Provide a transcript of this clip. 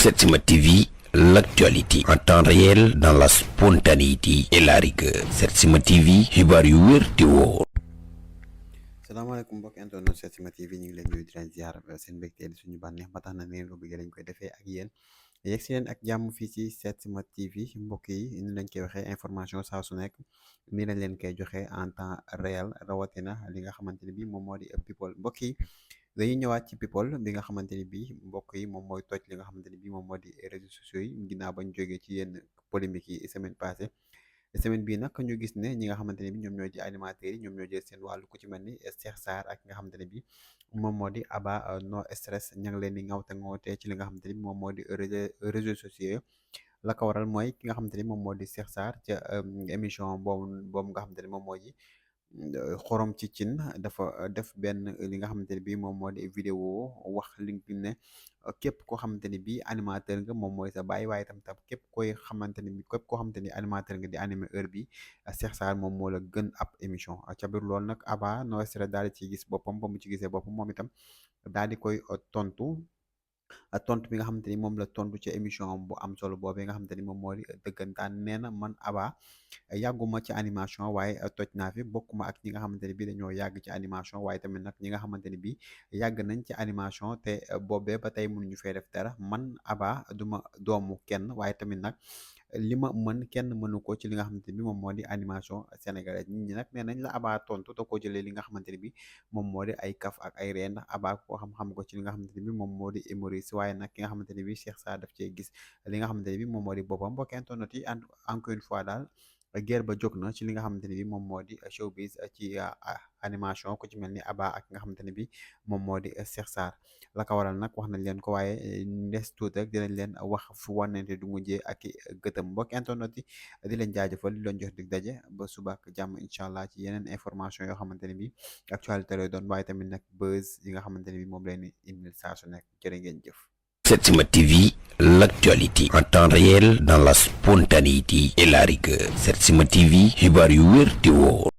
Setsima TV, l'actualité en temps réel dans la spontanéité et la rigueur. Setsima TV, xibaar yu wér te wóor. salaamaaleykum mbokk internet Setsima TV ñu ngi leen nuyu di leen ziar seen mbégte di suñu bànneex ba tax na neen ko bëggee lañ koy defee ak yéen yegg si leen ak jàmm fii ci Setsima TV mbokk yi ni lañ koy waxee information saa su nekk nii lañ leen koy joxe en temps réel rawatina li nga xamante ne bii moom moo di people mbokk yi dañuy ñëwaat ci people bi nga xamante ni bii mbokk yi moom mooy toj li nga xamante ni bii moom moo di réseaux sociaux yi ginnaaw bañ jógee ci yenn polémique yi semaine passée. semaine bii nag ñu gis ne ñi nga xamante ne bi ñoom ñoo di animateurs yi ñoom ñoo jël seen wàllu ku ci mel ni Cheikh Sarr ak nga xamante ne bi moom moo di Aba no stress ña ngi leen di ŋawte ŋawte ci li nga xamante ne bi moom moo di réseaux sociaux la ko waral mooy ki nga xamante ni moom moo di Cheikh Sarr ca émission boobu nga xamante ne moom moo ji xorom ci cin dafa def benn li nga xamante ne bii moom moo di vidéo wax li ne képp koo xamante ni bii animateur nga moom mooy sa baay waaye tam képp koy xamante ni bi képp koo xamante ni animateur nga di animé heure bi Cheikh Sarr moom moo la gën ab émission ca biir loolu nag Aba no stress daal di ci gis boppam ba mu ci gisee boppam moom itam daal di koy tontu bi nga xamante ni moom la tontu ci émission bu am solo boobee nga xamante ni moom moo di dëggantaan nee na man Aba yàgguma ci animation waaye toj naa fi bokkuma ak ñi nga xamante ni bii dañoo yàgg ci animation waaye tamit nag ñi nga xamante ni bii yàgg nañ ci animation te boobee ba tey mënuñu fee def dara man Aba duma doomu kenn waaye tamit nag li ma mën kenn mënu ko ci li nga xamante ni bi moom moo di animation sénégalaise nit ñi nag nee nañ la Aba tontu te ko jëlee li nga xamante ni bi moom moo di ay kaf ak ay reen ndax Aba koo xam-xam ko ci li nga xamante ni bi moom moo di humoriste waaye nag ki nga xamante ni bi Cheikh Sarr daf cee gis li nga xamante ni bi moom moo di boppam mbokk internet yi encore une fois daal guerre ba jóg na ci li nga xamante ne bi moom moo di showbiz ci animation ku ci mel ni Aba ak nga xamante ne bi moom moo di Cheikh Sarr la ko waral nag wax nañ leen ko waaye ndes tuuti rek dinañ leen wax fu wànnente du mujjee ak i gëtëm mbokk internet yi di leen jaajëfal di leen jox dig daje ba suba ak jàmm incha allah ci yeneen information yoo xamante ne bi actualité lay doon waaye tamit nag buzz yi nga xamante ne bi moom leen indil saa su nekk jërë ngeen jëf. Setsima TV, l'actualité en temps réel dans la spontanéité et la rigueur. Setsima TV, xibaar yu wér te wóor.